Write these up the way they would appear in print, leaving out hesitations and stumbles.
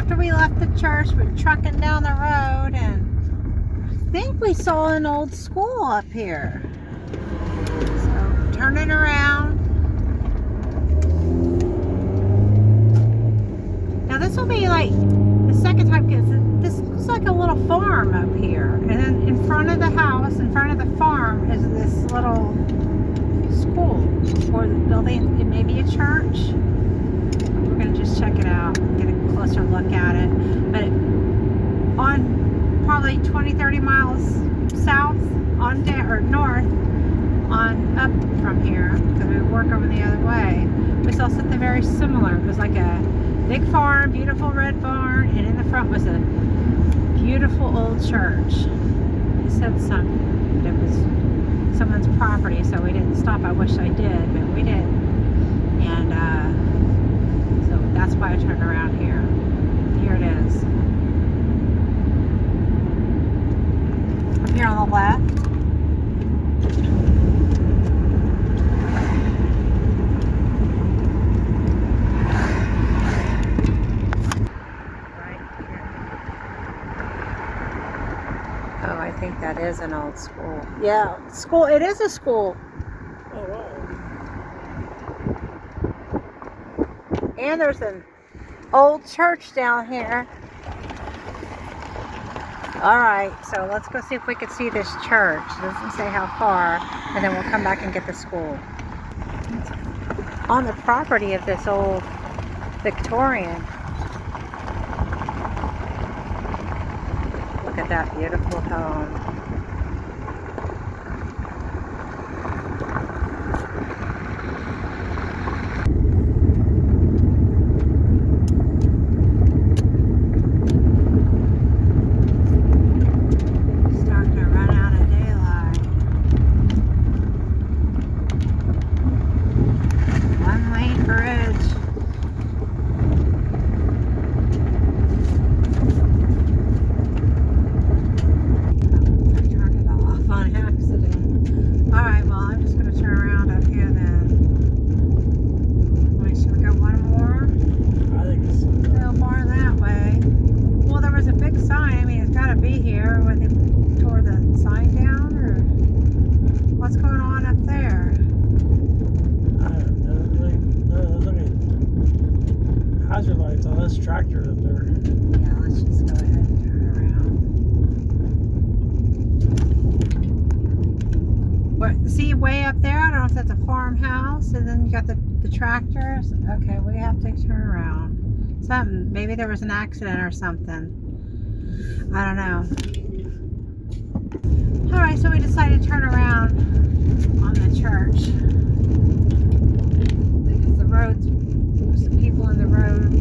after we left the church, we're trucking down the road, and I think we saw an old school up here. So, turning around. Now this will be like the second time, because this looks like a little farm up here. And then in front of the house, in front of the farm, is this little school or the building. It may be a church. We're going to just check it out and get a closer look at it. But on probably 20-30 miles south on down, or north on up from here, because we work over the other way, we saw something very similar. It was like a big farm, beautiful red barn, and in the front was a beautiful old church. It said something that it was someone's property, so we didn't stop. I wish I did, but we didn't. And so that's why I turned around here. Here it is. Here on the left. I think that is an old school. Yeah, school. It is a school. Oh, wow. And there's an old church down here. All right, so let's go see if we can see this church. It doesn't say how far, and then we'll come back and get the school. On the property of this old Victorian. Look at that beautiful home. Starting to run out of daylight. One-lane bridge. Tractor up there. Yeah, let's just go ahead and turn around. What, see way up there? I don't know if that's a farmhouse, and then you got the tractors. Okay, we have to turn around. Something, maybe there was an accident or something. I don't know. Alright, so we decided to turn around on the church. Because the roads, there's some people in the road.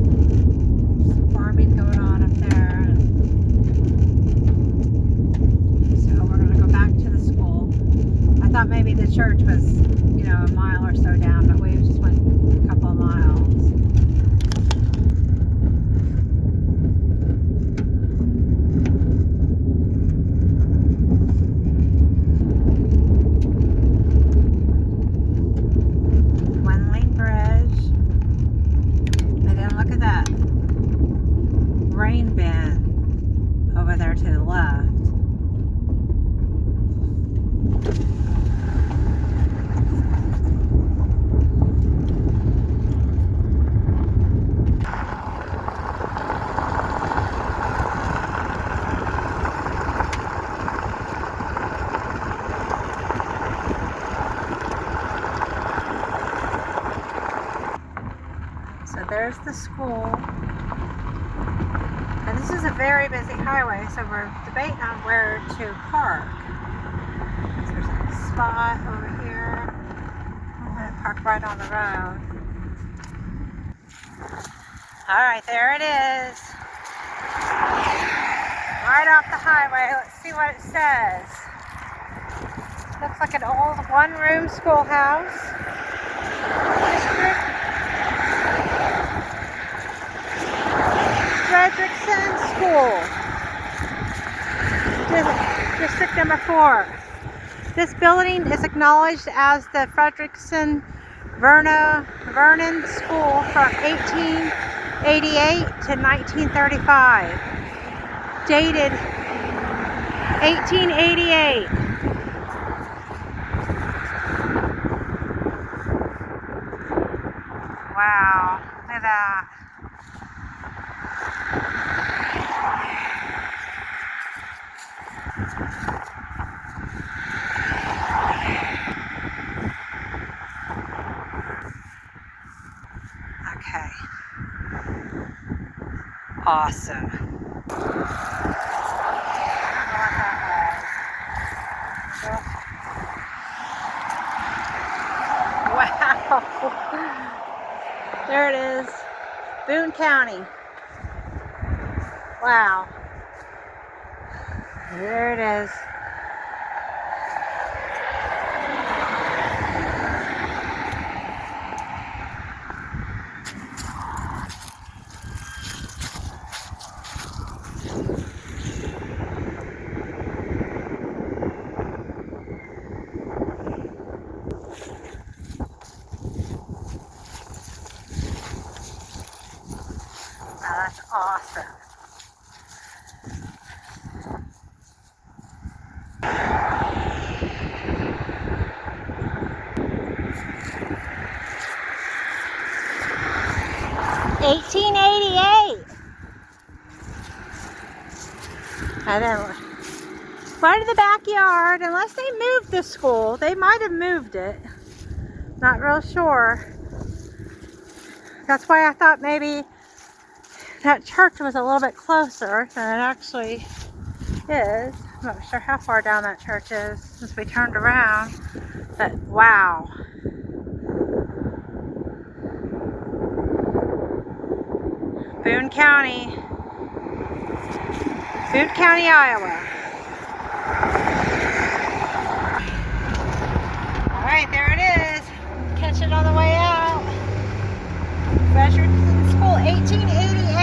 Farming going on up there, so we're going to go back to the school. I thought maybe the church was, you know, a mile or so down, but we just went a couple of miles. One-lane bridge, and then look at that rain bin over there to the left. So there's the school. And this is a very busy highway, so we're debating on where to park. So there's a spot over here. I'm going to park right on the road. Alright, there it is. Right off the highway. Let's see what it says. Looks like an old one-room schoolhouse. Friedrichsen School. District number 4. This building is acknowledged as the Friedrichsen Vernon School from 18 1888 to 1935. Dated 1888. Wow, look at that. Okay. Awesome. Wow. There it is. Boone County. Wow. There it is. Wow, that's awesome. $1888. And then right in the backyard, unless they moved the school, they might have moved it. Not real sure. That's why I thought maybe that church was a little bit closer than it actually is. I'm not sure how far down that church is since we turned around. But wow. Boone County. Boone County, Iowa. Alright, there it is. Catch it on the way out. Friedrichsen School, 1888.